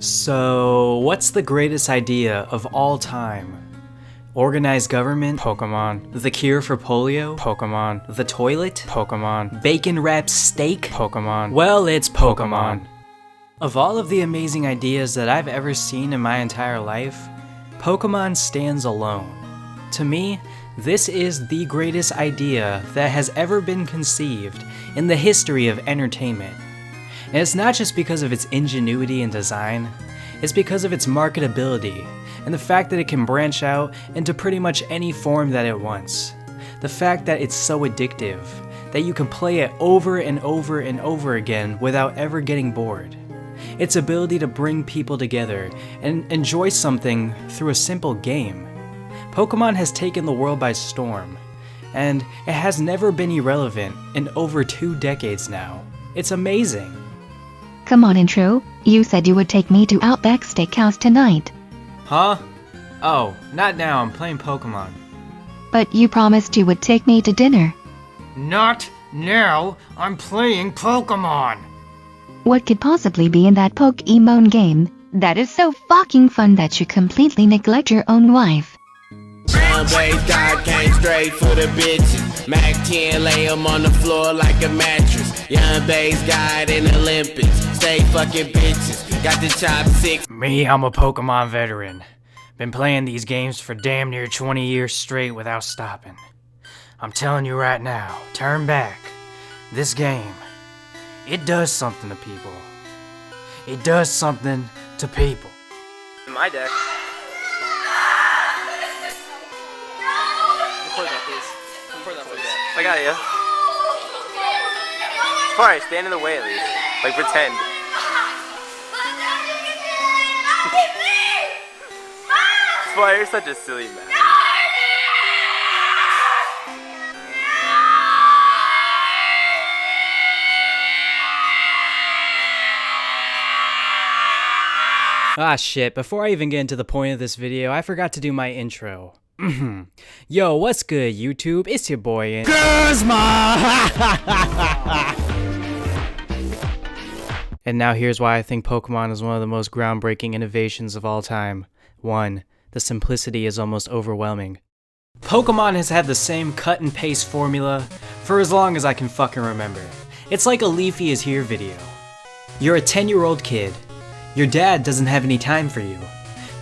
So, what's the greatest idea of all time? Organized government? Pokemon. The cure for polio? Pokemon. The toilet? Pokemon. Bacon wrapped steak? Pokemon. Well, it's Pokemon. Of all of the amazing ideas that I've ever seen in my entire life, Pokemon stands alone. To me, this is the greatest idea that has ever been conceived in the history of entertainment. And it's not just because of its ingenuity and design, it's because of its marketability and the fact that it can branch out into pretty much any form that it wants. The fact that it's so addictive that you can play it over and over and over again without ever getting bored. Its ability to bring people together and enjoy something through a simple game. Pokemon has taken the world by storm, and it has never been irrelevant in over 2 decades now. It's amazing. Come on, intro. You said you would take me to Outback Steakhouse tonight. Huh? Oh, not now, I'm playing Pokemon. But you promised you would take me to dinner. Not now, I'm playing Pokemon! What could possibly be in that Pokemon game that is so fucking fun that you completely neglect your own wife? Young bass God came straight for the bitches. Mac 10 lay him on the floor like a mattress. Young bass God in Olympics. Stay fucking bitches. Got the chopsticks. Me, I'm a Pokemon veteran. Been playing these games for damn near 20 years straight without stopping. I'm telling you right now, turn back. This game, it does something to people. It does something to people. My deck. Record that, please. Record that, please. I got you. Alright, stand in the way at least. Like, pretend. Sapphire, you're such a silly man. Ah shit, before I even get into the point of this video, I forgot to do my intro. Yo, what's good YouTube? It's your boy Guzma! And now here's why I think Pokemon is one of the most groundbreaking innovations of all time. 1. The simplicity is almost overwhelming. Pokemon has had the same cut and paste formula for as long as I can fucking remember. It's like a Leafy is Here video. You're a 10-year-old kid. Your dad doesn't have any time for you.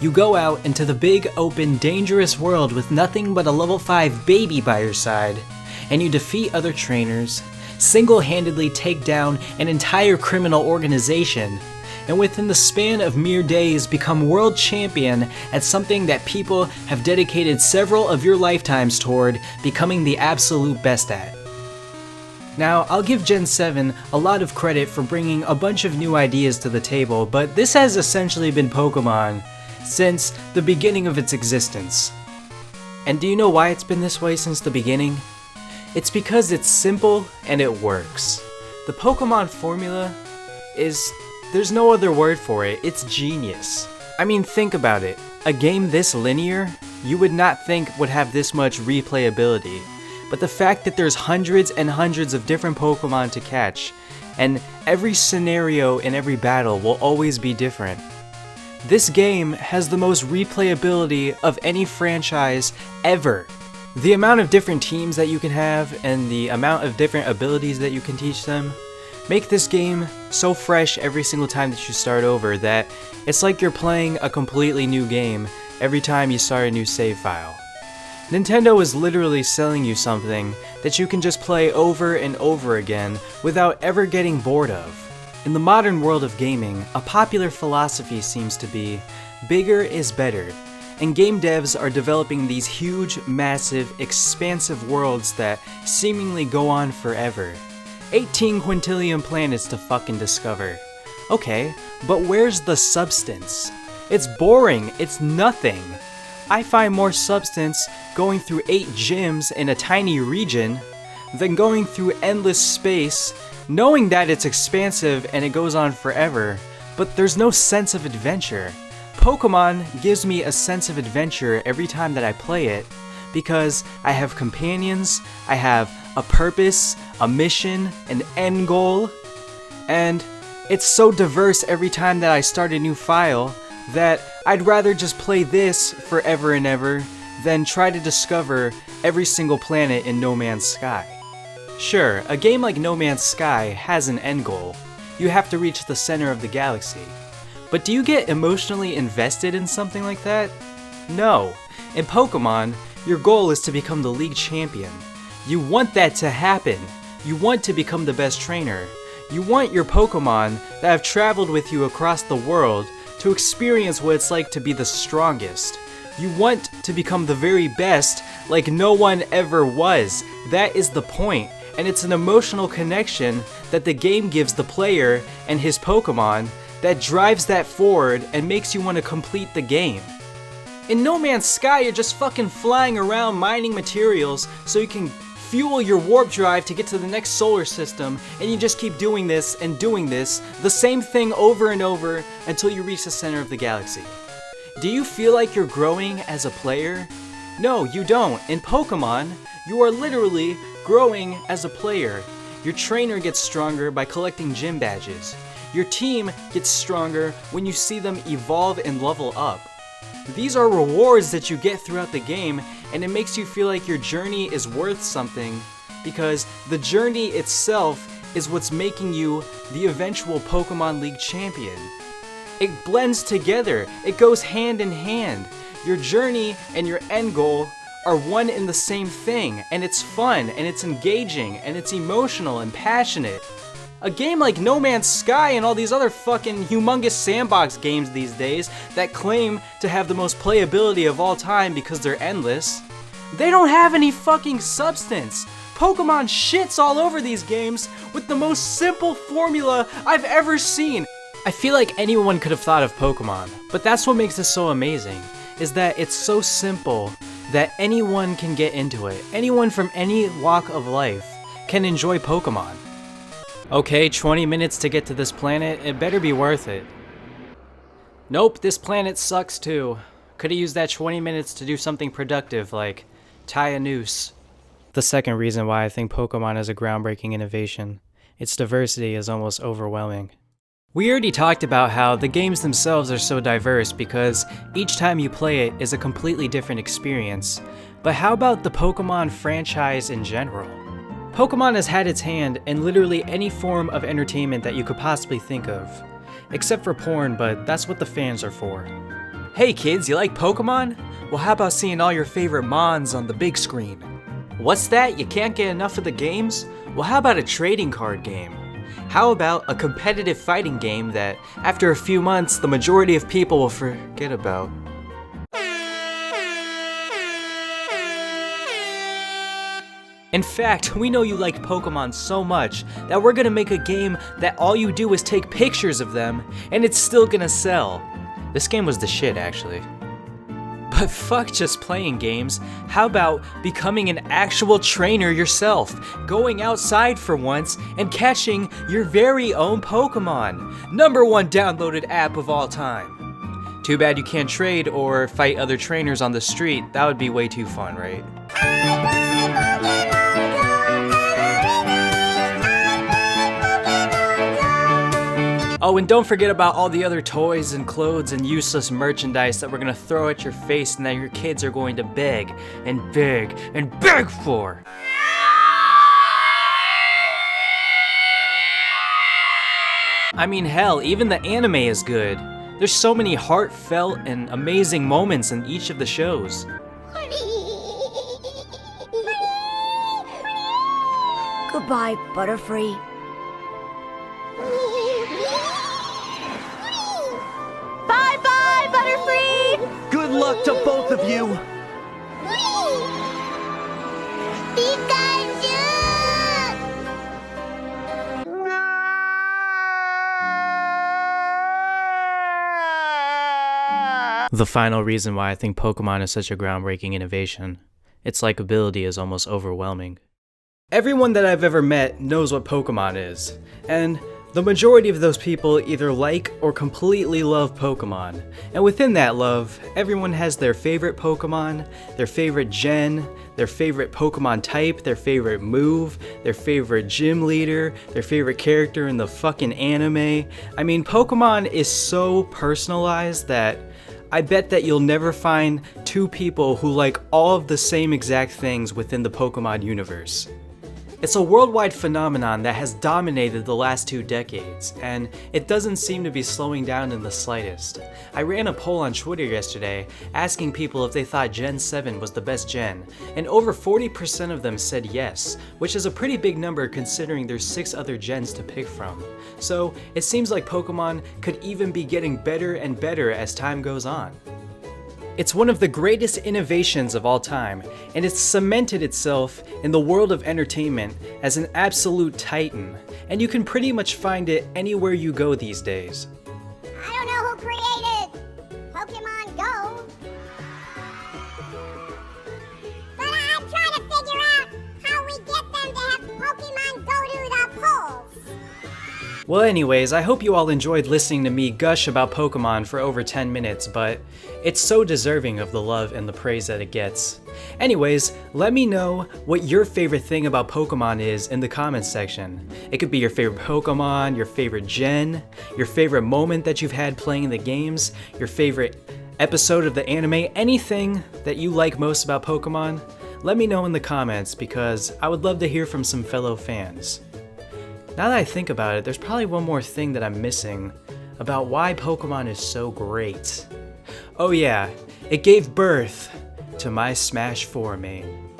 You go out into the big, open, dangerous world with nothing but a level 5 baby by your side, and you defeat other trainers, single-handedly take down an entire criminal organization, and within the span of mere days become world champion at something that people have dedicated several of your lifetimes toward becoming the absolute best at. Now, I'll give Gen 7 a lot of credit for bringing a bunch of new ideas to the table, but this has essentially been Pokemon since the beginning of its existence. And do you know why it's been this way since the beginning? It's because it's simple and it works. The Pokemon formula is... there's no other word for it, it's genius. I mean, think about it. A game this linear, you would not think would have this much replayability. But the fact that there's hundreds and hundreds of different Pokemon to catch, and every scenario in every battle will always be different. This game has the most replayability of any franchise ever. The amount of different teams that you can have, and the amount of different abilities that you can teach them, make this game so fresh every single time that you start over that it's like you're playing a completely new game every time you start a new save file. Nintendo is literally selling you something that you can just play over and over again without ever getting bored of. In the modern world of gaming, a popular philosophy seems to be, bigger is better, and game devs are developing these huge, massive, expansive worlds that seemingly go on forever. 18 quintillion planets to fucking discover. Okay, but where's the substance? It's boring, it's nothing. I find more substance going through 8 gyms in a tiny region than going through endless space, knowing that it's expansive and it goes on forever, but there's no sense of adventure. Pokemon gives me a sense of adventure every time that I play it, because I have companions, I have a purpose, a mission, an end goal, and It's so diverse every time that I start a new file that I'd rather just play this forever and ever than try to discover every single planet in No Man's Sky. Sure, a game like No Man's Sky has an end goal. You have to reach the center of the galaxy. But do you get emotionally invested in something like that? No. In Pokemon, your goal is to become the league champion. You want that to happen. You want to become the best trainer. You want your Pokemon that have traveled with you across the world to experience what it's like to be the strongest. You want to become the very best like no one ever was. That is the point, and it's an emotional connection that the game gives the player and his Pokemon that drives that forward and makes you want to complete the game. In No Man's Sky, you're just fucking flying around mining materials so you can fuel your warp drive to get to the next solar system, and you just keep doing this and doing this, the same thing over and over until you reach the center of the galaxy. Do you feel like you're growing as a player? No, you don't. In Pokemon, you are literally growing as a player. Your trainer gets stronger by collecting gym badges. Your team gets stronger when you see them evolve and level up. These are rewards that you get throughout the game, and it makes you feel like your journey is worth something because the journey itself is what's making you the eventual Pokemon League champion. It blends together, it goes hand in hand. Your journey and your end goal are one and the same thing, and it's fun, and it's engaging, and it's emotional and passionate. A game like No Man's Sky and all these other fucking humongous sandbox games these days that claim to have the most playability of all time because they're endless, they don't have any fucking substance. Pokemon shits all over these games with the most simple formula I've ever seen. I feel like anyone could have thought of Pokemon, but that's what makes this so amazing, is that it's so simple that anyone can get into it. Anyone from any walk of life can enjoy Pokemon. Okay, 20 minutes to get to this planet, it better be worth it. Nope, this planet sucks too. Could've used that 20 minutes to do something productive like tie a noose. The second reason why I think Pokemon is a groundbreaking innovation, its diversity is almost overwhelming. We already talked about how the games themselves are so diverse because each time you play it is a completely different experience. But how about the Pokemon franchise in general? Pokemon has had its hand in literally any form of entertainment that you could possibly think of. Except for porn, but that's what the fans are for. Hey kids, you like Pokemon? Well, how about seeing all your favorite Mons on the big screen? What's that? You can't get enough of the games? Well, how about a trading card game? How about a competitive fighting game that, after a few months, the majority of people will forget about? In fact, we know you like Pokemon so much that we're gonna make a game that all you do is take pictures of them, and it's still gonna sell. This game was the shit, actually. But fuck just playing games, how about becoming an actual trainer yourself, going outside for once, and catching your very own Pokemon? #1 downloaded app of all time. Too bad you can't trade or fight other trainers on the street, that would be way too fun, right? Oh, and don't forget about all the other toys and clothes and useless merchandise that we're gonna throw at your face and that your kids are going to beg and beg and beg for. I mean, hell, even the anime is good. There's so many heartfelt and amazing moments in each of the shows. Goodbye, Butterfree. Bye-bye, Butterfree! Good luck to both of you! The final reason why I think Pokemon is such a groundbreaking innovation, its likability is almost overwhelming. Everyone that I've ever met knows what Pokemon is, and The majority of those people either like or completely love Pokemon, and within that love, everyone has their favorite Pokemon, their favorite gen, their favorite Pokemon type, their favorite move, their favorite gym leader, their favorite character in the fucking anime. I mean, Pokemon is so personalized that I bet that you'll never find two people who like all of the same exact things within the Pokemon universe. It's a worldwide phenomenon that has dominated the last 2 decades, and it doesn't seem to be slowing down in the slightest. I ran a poll on Twitter yesterday asking people if they thought Gen 7 was the best gen, and over 40% of them said yes, which is a pretty big number considering there's 6 other gens to pick from. So it seems like Pokemon could even be getting better and better as time goes on. It's one of the greatest innovations of all time, and it's cemented itself in the world of entertainment as an absolute titan, and you can pretty much find it anywhere you go these days. I don't know who created Pokemon Go, but I'm trying to figure out how we get them to have Pokemon go to the polls. Well anyways, I hope you all enjoyed listening to me gush about Pokemon for over 10 minutes, but it's so deserving of the love and the praise that it gets. Anyways, let me know what your favorite thing about Pokemon is in the comments section. It could be your favorite Pokemon, your favorite gen, your favorite moment that you've had playing the games, your favorite episode of the anime, anything that you like most about Pokemon. Let me know in the comments because I would love to hear from some fellow fans. Now that I think about it, there's probably one more thing that I'm missing about why Pokemon is so great. Oh yeah, it gave birth to my Smash 4 main.